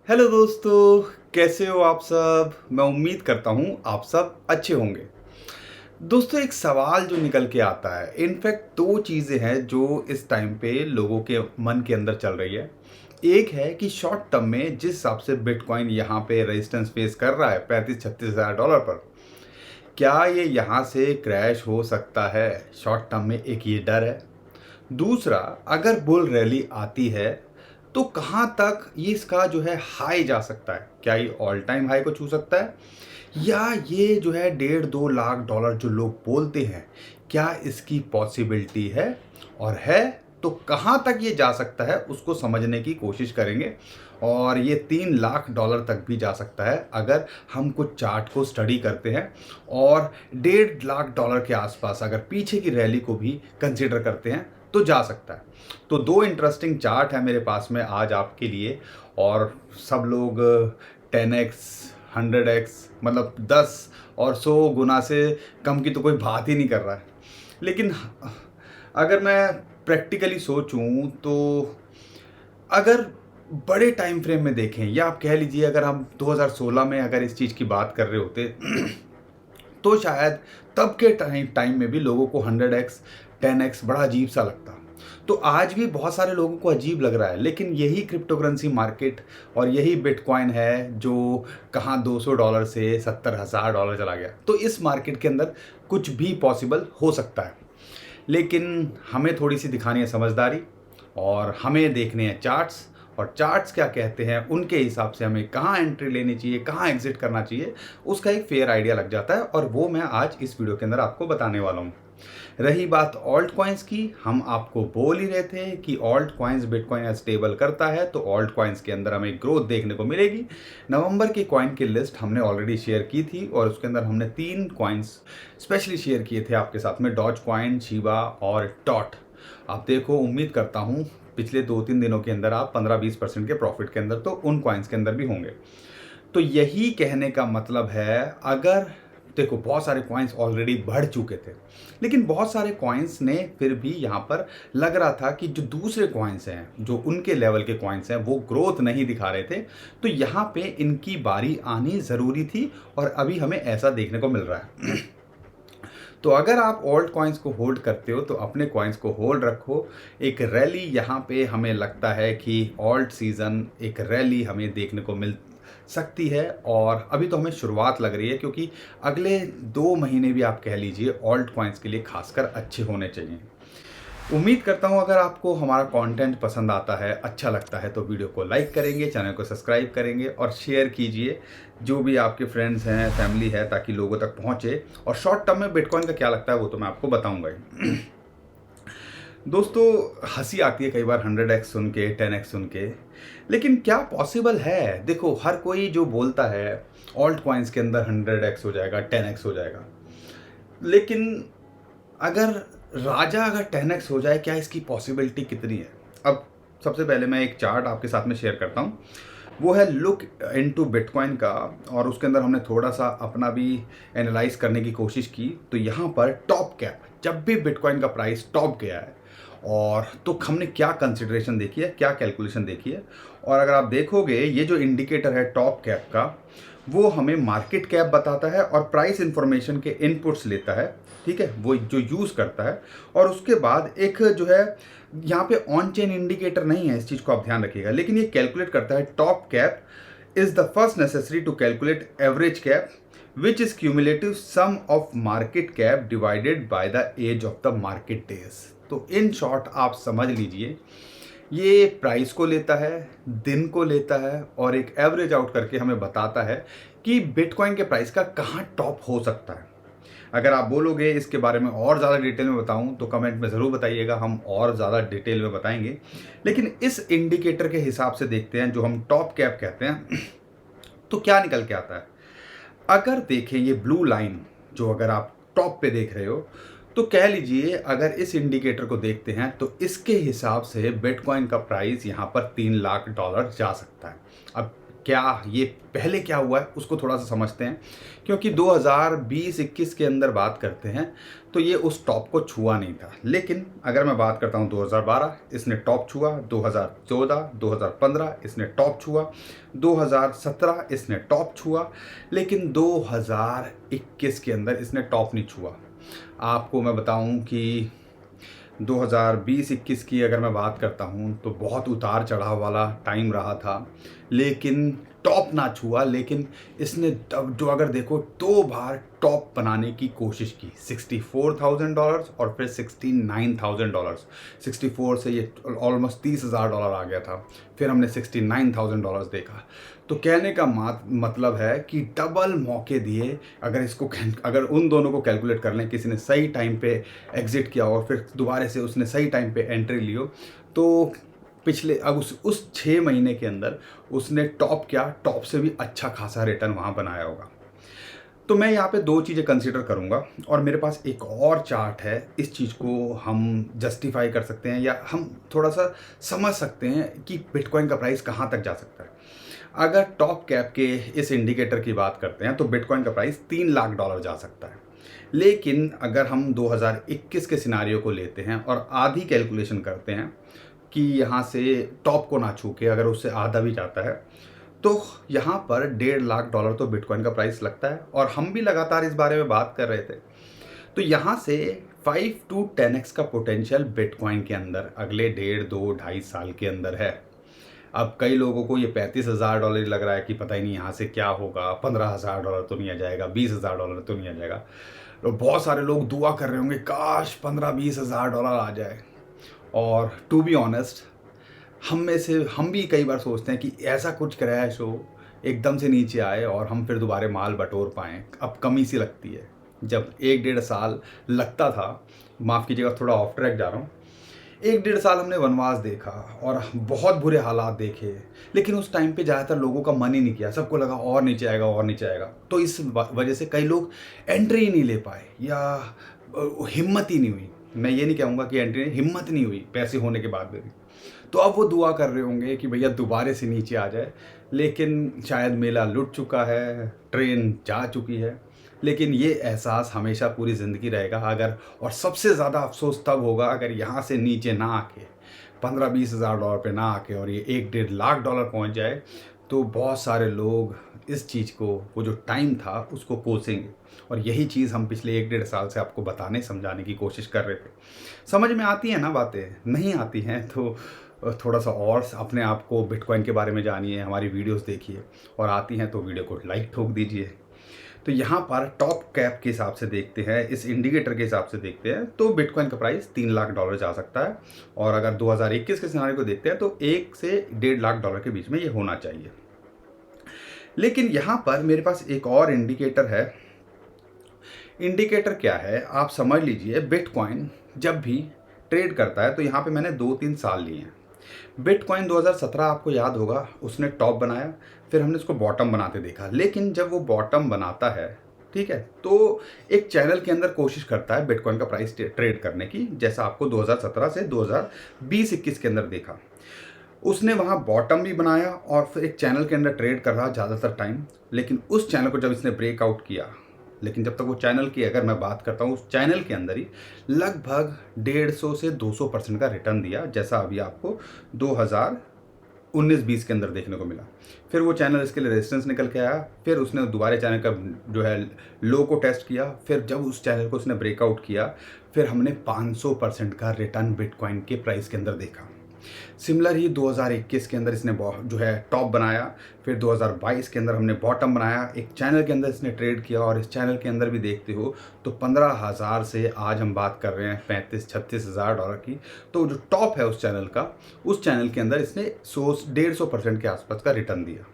Hello दोस्तों, कैसे हो आप सब। मैं उम्मीद करता हूँ आप सब अच्छे होंगे। दोस्तों, एक सवाल जो निकल के आता है, इनफैक्ट दो चीज़ें हैं जो इस टाइम पे लोगों के मन के अंदर चल रही है। एक है कि शॉर्ट टर्म में जिस हिसाब से बिटकॉइन यहाँ पे रेजिस्टेंस फेस कर रहा है 35-36 हज़ार डॉलर पर, क्या ये यहाँ से क्रैश हो सकता है। शॉर्ट टर्म में एक ये डर है। दूसरा, अगर बुल रैली आती है तो कहाँ तक ये इसका जो है हाई जा सकता है। क्या ये ऑल टाइम हाई को छू सकता है, या ये जो है 1.5-2 लाख डॉलर जो लोग बोलते हैं, क्या इसकी पॉसिबिलिटी है, और है तो कहाँ तक ये जा सकता है उसको समझने की कोशिश करेंगे। और ये 3 लाख डॉलर तक भी जा सकता है अगर हम कुछ चार्ट को स्टडी करते हैं, और 1.5 लाख डॉलर के आसपास अगर पीछे की रैली को भी कंसिडर करते हैं तो जा सकता है। तो दो इंटरेस्टिंग चार्ट है मेरे पास में आज आपके लिए। और सब लोग 10x 100x मतलब 10 और 100 गुना से कम की तो कोई बात ही नहीं कर रहा है। लेकिन अगर मैं प्रैक्टिकली सोचूं तो अगर बड़े टाइम फ्रेम में देखें, या आप कह लीजिए अगर हम 2016 में अगर इस चीज़ की बात कर रहे होते तो शायद तब के टाइम में भी लोगों को 100x 10x बड़ा अजीब सा लगता। तो आज भी बहुत सारे लोगों को अजीब लग रहा है, लेकिन यही क्रिप्टो करेंसी मार्केट और यही बिटकॉइन है जो कहाँ $200 से 70,000 डॉलर चला गया। तो इस मार्केट के अंदर कुछ भी पॉसिबल हो सकता है, लेकिन हमें थोड़ी सी दिखानी है समझदारी, और हमें देखने हैं चार्ट्स। और चार्ट्स क्या कहते हैं उनके हिसाब से हमें कहाँ एंट्री लेनी चाहिए, कहाँ एग्जिट करना चाहिए, उसका एक फेयर आइडिया लग जाता है। और वो मैं आज इस वीडियो के अंदर आपको बताने वाला हूँ। रही बात ऑल्ट कॉइन्स की, हम आपको बोल ही रहे थे कि ऑल्ट कॉइन्स बिटकॉइन स्टेबल करता है तो ऑल्ट कॉइन्स के अंदर हमें ग्रोथ देखने को मिलेगी। नवंबर की कॉइन की लिस्ट हमने ऑलरेडी शेयर की थी, और उसके अंदर हमने 3 कॉइन्स स्पेशली शेयर किए थे आपके साथ में, डॉज कॉइन, शिबा और डॉट। आप देखो, उम्मीद करता हूँ पिछले 2-3 दिनों के अंदर आप 15-20% के प्रॉफिट के अंदर तो उन कॉइन्स के अंदर भी होंगे। तो यही कहने का मतलब है, अगर देखो बहुत सारे कॉइन्स ऑलरेडी बढ़ चुके थे, लेकिन बहुत सारे कॉइन्स ने फिर भी यहाँ पर लग रहा था कि जो दूसरे कॉइन्स हैं, जो उनके लेवल के कॉइन्स हैं, वो ग्रोथ नहीं दिखा रहे थे। तो यहाँ पे इनकी बारी आनी ज़रूरी थी, और अभी हमें ऐसा देखने को मिल रहा है। तो अगर आप ओल्ड कॉइन्स को होल्ड करते हो तो अपने कॉइन्स को होल्ड रखो। एक रैली यहाँ पे हमें लगता है कि ऑल्ट सीज़न एक रैली हमें देखने को मिल सकती है, और अभी तो हमें शुरुआत लग रही है, क्योंकि अगले 2 महीने भी आप कह लीजिए ऑल्ट कॉइन्स के लिए खासकर अच्छे होने चाहिए। उम्मीद करता हूँ अगर आपको हमारा कंटेंट पसंद आता है, अच्छा लगता है, तो वीडियो को लाइक करेंगे, चैनल को सब्सक्राइब करेंगे और शेयर कीजिए जो भी आपके फ्रेंड्स हैं, फैमिली है, ताकि लोगों तक पहुँचे। और शॉर्ट टर्म में बिटकॉइन का क्या लगता है वो तो मैं आपको बताऊँगा ही। दोस्तों, हंसी आती है कई बार 100x सुन के, 10x सुन के, लेकिन क्या पॉसिबल है। देखो, हर कोई जो बोलता है ऑल्ट कॉइन्स के अंदर 100x हो जाएगा, 10x हो जाएगा, लेकिन अगर राजा अगर 10x हो जाए, क्या इसकी पॉसिबिलिटी कितनी है। अब सबसे पहले मैं एक चार्ट आपके साथ में शेयर करता हूँ, वो है लुक इनटू बिटकॉइन का, और उसके अंदर हमने थोड़ा सा अपना भी एनालाइज करने की कोशिश की। तो यहाँ पर टॉप कैप, जब भी बिटकॉइन का प्राइस टॉप गया है, और तो हमने क्या कंसिडरेशन देखी है, क्या कैलकुलेशन देखी है। और अगर आप देखोगे, ये जो इंडिकेटर है टॉप कैप का, वो हमें मार्केट कैप बताता है और प्राइस इंफॉर्मेशन के इनपुट्स लेता है, ठीक है, वो जो यूज़ करता है। और उसके बाद एक जो है यहाँ पे ऑन चेन इंडिकेटर नहीं है, इस चीज़ को आप ध्यान रखिएगा, लेकिन ये कैलकुलेट करता है top cap is the first necessary to calculate average cap which is cumulative sum of market cap divided by the age of the market days. तो इन शॉर्ट आप समझ लीजिए, ये प्राइस को लेता है, दिन को लेता है, और एक एवरेज आउट करके हमें बताता है कि बिटकॉइन के प्राइस का कहाँ टॉप हो सकता है। अगर आप बोलोगे इसके बारे में और ज़्यादा डिटेल में बताऊं तो कमेंट में ज़रूर बताइएगा, हम और ज़्यादा डिटेल में बताएंगे। लेकिन इस इंडिकेटर के हिसाब से देखते हैं, जो हम टॉप कैप कहते हैं, तो क्या निकल के आता है। अगर देखें ये ब्लू लाइन जो अगर आप टॉप पे देख रहे हो, तो कह लीजिए अगर इस इंडिकेटर को देखते हैं तो इसके हिसाब से बिटकॉइन का प्राइस यहाँ पर $3 लाख जा सकता है। अब क्या ये पहले क्या हुआ है उसको थोड़ा सा समझते हैं, क्योंकि 2020-21 के अंदर बात करते हैं तो ये उस टॉप को छुआ नहीं था। लेकिन अगर मैं बात करता हूँ 2012 इसने टॉप छुआ, 2014 2015 इसने टॉप छुआ, 2017 इसने टॉप छुआ, लेकिन 2021 के अंदर इसने टॉप नहीं छुआ। आपको मैं बताऊं कि 2020-21 की अगर मैं बात करता हूँ तो बहुत उतार चढ़ाव वाला टाइम रहा था, लेकिन टॉप ना छुआ। लेकिन इसने तब जो अगर देखो 2 बार टॉप बनाने की कोशिश की, $64,000 और फिर $69,000। 64 से ये ऑलमोस्ट $30,000 आ गया था, फिर हमने $69,000 देखा। तो कहने का मतलब है कि डबल मौके दिए। अगर उन दोनों को कैलकुलेट कर लें, किसी ने सही टाइम पे एग्जिट किया और फिर दोबारा से उसने सही टाइम पे एंट्री लियो, तो पिछले अब उस 6 महीने के अंदर उसने टॉप से भी अच्छा खासा रिटर्न वहाँ बनाया होगा। तो मैं यहाँ पे 2 चीज़ें कंसीडर करूँगा और मेरे पास एक और चार्ट है। इस चीज़ को हम जस्टिफाई कर सकते हैं या हम थोड़ा सा समझ सकते हैं कि बिटकॉइन का प्राइस कहाँ तक जा सकता है। अगर टॉप कैप के इस इंडिकेटर की बात करते हैं तो बिटकॉइन का प्राइस $3 लाख जा सकता है। लेकिन अगर हम 2021 के सिनारियो को लेते हैं और आधी कैलकुलेशन करते हैं कि यहाँ से टॉप को ना छू के अगर उससे आधा भी जाता है, तो यहाँ पर $1.5 लाख तो बिटकॉइन का प्राइस लगता है। और हम भी लगातार इस बारे में बात कर रहे थे। तो यहाँ से 5 to 10x का पोटेंशियल बिटकॉइन के अंदर अगले 1.5-2-2.5 साल के अंदर है। अब कई लोगों को ये $35,000 लग रहा है कि पता ही नहीं यहाँ से क्या होगा, $15,000 तो नहीं आ जाएगा, $20,000 तो नहीं आ जाएगा। तो बहुत सारे लोग दुआ कर रहे होंगे काश $15-20,000 आ जाए। और टू बी ऑनेस्ट, हम भी कई बार सोचते हैं कि ऐसा कुछ क्रैश हो, एकदम से नीचे आए और हम फिर दोबारा माल बटोर पाएँ। अब कमी सी लगती है। जब 1-1.5 साल लगता था, माफ़ कीजिएगा थोड़ा ऑफ ट्रैक जा रहा हूँ, 1-1.5 साल हमने वनवास देखा और बहुत बुरे हालात देखे, लेकिन उस टाइम पे ज़्यादातर लोगों का मन ही नहीं किया। सबको लगा और नीचे आएगा और नीचे आएगा। तो इस वजह से कई लोग एंट्री ही नहीं ले पाए या हिम्मत ही नहीं हुई। मैं ये नहीं कहूँगा कि एंट्री नहीं, हिम्मत नहीं हुई पैसे होने के बाद भी। तो अब वो दुआ कर रहे होंगे कि भैया दोबारा से नीचे आ जाए, लेकिन शायद मेला लुट चुका है, ट्रेन जा चुकी है। लेकिन ये एहसास हमेशा पूरी ज़िंदगी रहेगा। अगर और सबसे ज़्यादा अफसोस तब होगा अगर यहाँ से नीचे ना आके $15-20,000 पे ना आके और ये $1-1.5 लाख पहुँच जाए, तो बहुत सारे लोग इस चीज़ को, वो जो टाइम था उसको कोसेंगे। और यही चीज़ हम पिछले 1-1.5 साल से आपको बताने समझाने की कोशिश कर रहे थे। समझ में आती है ना बातें? नहीं आती हैं तो थोड़ा सा और अपने आप को बिटकॉइन के बारे में जानिए, हमारी वीडियोस देखिए, और आती हैं तो वीडियो को लाइक ठोक दीजिए। तो यहाँ पर टॉप कैप के हिसाब से देखते हैं, इस इंडिकेटर के हिसाब से देखते हैं, तो बिटकॉइन का प्राइस $3 लाख जा सकता है। और अगर 2021 के सिनारियो को देखते हैं तो 1 से $1.5 लाख के बीच में ये होना चाहिए। लेकिन यहाँ पर मेरे पास एक और इंडिकेटर है। इंडिकेटर क्या है आप समझ लीजिए। बिटकॉइन जब भी ट्रेड करता है तो यहाँ पे मैंने 2-3 साल लिए हैं। बिटकॉइन 2017 आपको याद होगा, उसने टॉप बनाया, फिर हमने उसको बॉटम बनाते देखा। लेकिन जब वो बॉटम बनाता है, ठीक है, तो एक चैनल के अंदर कोशिश करता है बिटकॉइन का प्राइस ट्रेड करने की, जैसा आपको 2017 से 2020-21 के अंदर देखा। उसने वहाँ बॉटम भी बनाया और फिर एक चैनल के अंदर ट्रेड कर रहा ज़्यादातर टाइम। लेकिन उस चैनल को जब इसने ब्रेकआउट किया, लेकिन जब तक वो चैनल की अगर मैं बात करता हूँ, उस चैनल के अंदर ही लगभग 150 से 200% का रिटर्न दिया, जैसा अभी आपको 2019-20 के अंदर देखने को मिला। फिर वो चैनल इसके लिए रेजिस्टेंस निकल के आया, फिर उसने दोबारा चैनल का जो है लो को टेस्ट किया, फिर जब उस चैनल को उसने ब्रेकआउट किया, फिर हमने 500% का रिटर्न बिटकॉइन के प्राइस के अंदर देखा। सिमिलर ही 2021 के अंदर इसने जो है टॉप बनाया, फिर 2022 के अंदर हमने बॉटम बनाया, एक चैनल के अंदर इसने ट्रेड किया, और इस चैनल के अंदर भी देखते हो तो 15,000 से आज हम बात कर रहे हैं $35,000-36,000 की। तो जो टॉप है उस चैनल का, उस चैनल के अंदर इसने 150% के आसपास का रिटर्न दिया।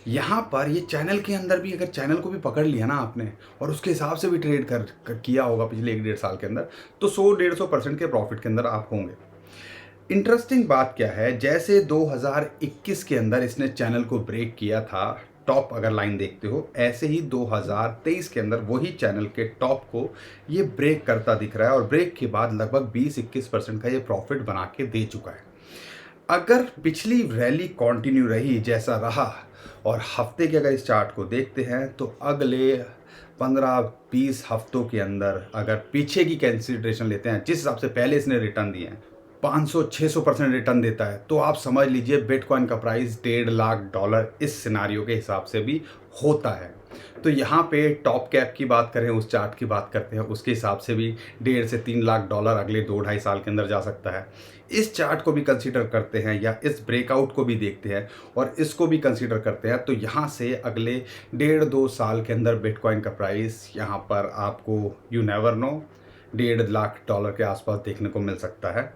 यहाँ पर ये चैनल के अंदर भी, अगर चैनल को भी पकड़ लिया ना आपने और उसके हिसाब से भी ट्रेड किया होगा पिछले 1-1.5 साल के अंदर, तो 100-150% के प्रॉफिट के अंदर आप होंगे। इंटरेस्टिंग बात क्या है, जैसे 2021 के अंदर इसने चैनल को ब्रेक किया था, टॉप अगर लाइन देखते हो, ऐसे ही 2023 के अंदर वही चैनल के टॉप को ये ब्रेक करता दिख रहा है, और ब्रेक के बाद लगभग 20-21% का ये प्रॉफिट बना के दे चुका है। अगर पिछली रैली कंटिन्यू रही जैसा रहा और हफ्ते के अगर इस चार्ट को देखते हैं तो अगले 15-20 हफ्तों के अंदर अगर पीछे की कंसीडरेशन लेते हैं जिस हिसाब से पहले इसने रिटर्न दिए हैं 500-600% रिटर्न देता है, तो आप समझ लीजिए बिटकॉइन का प्राइस $1.5 लाख इस सिनारियो के हिसाब से भी होता है। तो यहाँ पे टॉप कैप की बात करें, उस चार्ट की बात करते हैं, उसके हिसाब से भी $1.5 से $3 लाख अगले 2-2.5 साल के अंदर जा सकता है। इस चार्ट को भी कंसीडर करते हैं या इस ब्रेकआउट को भी देखते हैं और इसको भी कंसीडर करते हैं, तो यहाँ से अगले 1.5-2 साल के अंदर बिटकॉइन का प्राइस यहाँ पर आपको यू नेवर नो $1.5 लाख के आसपास देखने को मिल सकता है।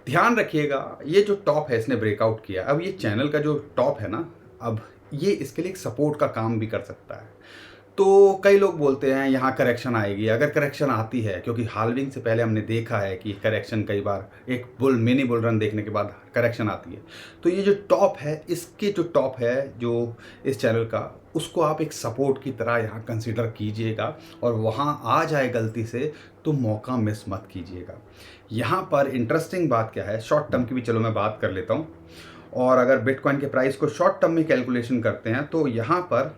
ध्यान रखिएगा, ये जो टॉप है इसने ब्रेकआउट किया, अब ये चैनल का जो टॉप है ना, अब ये इसके लिए एक सपोर्ट का काम भी कर सकता है। तो कई लोग बोलते हैं यहाँ करेक्शन आएगी, अगर करेक्शन आती है, क्योंकि हाल्विंग से पहले हमने देखा है कि करेक्शन कई बार एक मिनी बुल रन देखने के बाद करेक्शन आती है, तो ये जो टॉप है, इसके जो टॉप है जो इस चैनल का, उसको आप एक सपोर्ट की तरह यहाँ कंसीडर कीजिएगा और वहाँ आ जाए गलती से तो मौका मिस मत कीजिएगा। यहाँ पर इंटरेस्टिंग बात क्या है, शॉर्ट टर्म की भी चलो मैं बात कर लेता हूँ, और अगर बिटकॉइन के प्राइस को शॉर्ट टर्म में कैलकुलेशन करते हैं तो यहाँ पर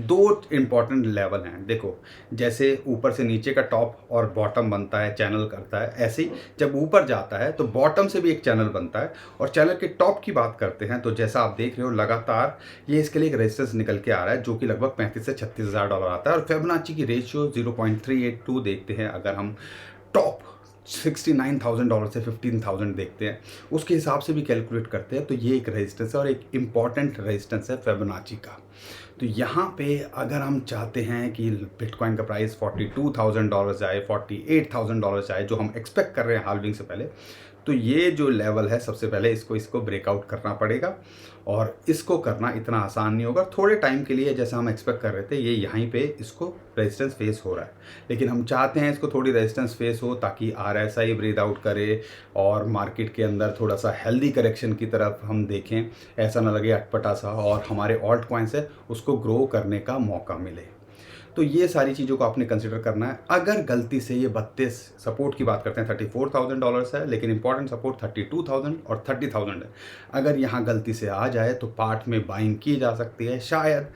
2 इम्पॉर्टेंट लेवल हैं। देखो, जैसे ऊपर से नीचे का टॉप और बॉटम बनता है, चैनल करता है, ऐसे ही जब ऊपर जाता है तो बॉटम से भी एक चैनल बनता है। और चैनल के टॉप की बात करते हैं तो जैसा आप देख रहे हो लगातार ये इसके लिए एक रेजिस्टेंस निकल के आ रहा है जो कि लगभग 35 से $36,000 आता है। और फिबोनाची की रेशियो 0.382 देखते हैं, अगर हम टॉप $69,000 से 15,000 देखते हैं, उसके हिसाब से भी कैलकुलेट करते हैं, तो ये एक रेजिस्टेंस है और एक इम्पॉर्टेंट रेजिस्टेंस है फिबोनाची का। तो यहाँ पे अगर हम चाहते हैं कि बिटकॉइन का प्राइस $42,000 जाए, $48,000 जाए, जो हम एक्सपेक्ट कर रहे हैं हाल्विंग से पहले, तो ये जो लेवल है सबसे पहले इसको ब्रेकआउट करना पड़ेगा। और इसको करना इतना आसान नहीं होगा, थोड़े टाइम के लिए जैसा हम एक्सपेक्ट कर रहे थे ये यहीं पे इसको रेजिस्टेंस फेस हो रहा है, लेकिन हम चाहते हैं इसको थोड़ी रेजिस्टेंस फेस हो ताकि RSI ब्रीद आउट करे और मार्केट के अंदर थोड़ा सा हेल्दी करेक्शन की तरफ हम देखें, ऐसा ना लगे अटपटा सा, और हमारे ऑल्ट कॉइन्स है उसको ग्रो करने का मौका मिले। तो ये सारी चीज़ों को आपने कंसिडर करना है। अगर गलती से ये 32 सपोर्ट की बात करते हैं $34,000 है, लेकिन इंपॉर्टेंट सपोर्ट 32,000 और 30,000 है, अगर यहाँ गलती से आ जाए तो पार्ट में बाइंग की जा सकती है। शायद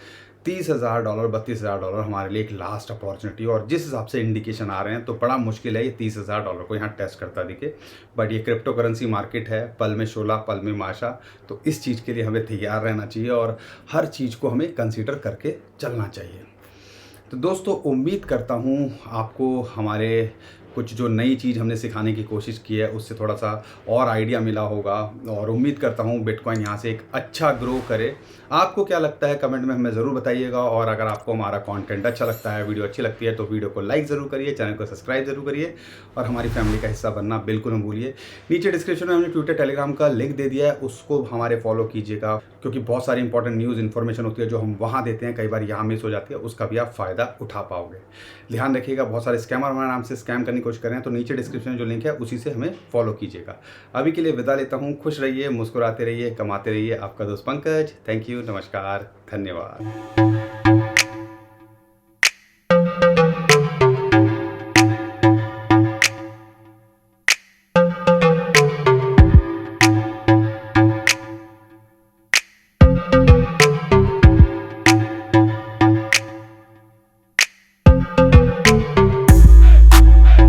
$30,000 $32,000 हमारे लिए एक लास्ट अपॉर्चुनिटी, और जिस हिसाब से इंडिकेशन आ रहे हैं तो बड़ा मुश्किल है ये $30,000 को यहाँ टेस्ट करता दिखे। बट ये क्रिप्टो करेंसी मार्केट है, पल में शोला पल में माशा, तो इस चीज़ के लिए हमें तैयार रहना चाहिए और हर चीज़ को हमें कंसिडर करके चलना चाहिए। तो दोस्तों, उम्मीद करता हूँ आपको हमारे कुछ जो नई चीज़ हमने सिखाने की कोशिश की है उससे थोड़ा सा और आइडिया मिला होगा, और उम्मीद करता हूँ बिटकॉइन यहाँ से एक अच्छा ग्रो करे। आपको क्या लगता है कमेंट में हमें ज़रूर बताइएगा, और अगर आपको हमारा कंटेंट अच्छा लगता है, वीडियो अच्छी लगती है, तो वीडियो को लाइक ज़रूर करिए, चैनल को सब्सक्राइब ज़रूर करिए और हमारी फैमिली का हिस्सा बनना बिल्कुल न भूलिए। नीचे डिस्क्रिप्शन में हमने ट्विटर टेलीग्राम का लिंक दे दिया है, उसको हमारे फॉलो कीजिएगा, क्योंकि बहुत सारी इंपॉर्टेंट न्यूज़ इन्फॉर्मेशन होती है जो हम वहाँ देते हैं, कई बार यहाँ मिस हो जाती है, उसका भी आप फ़ायदा उठा पाओगे। ध्यान रखिएगा, बहुत सारे स्कैमर हमारे नाम से स्कैम करने की कोशिश कर रहे हैं, तो नीचे डिस्क्रिप्शन में जो लिंक है उसी से हमें फॉलो कीजिएगा। अभी के लिए विदा लेता हूँ, खुश रहिए, मुस्कुराते रहिए, कमाते रहिए। आपका दोस्त पंकज, थैंक यू, नमस्कार, धन्यवाद।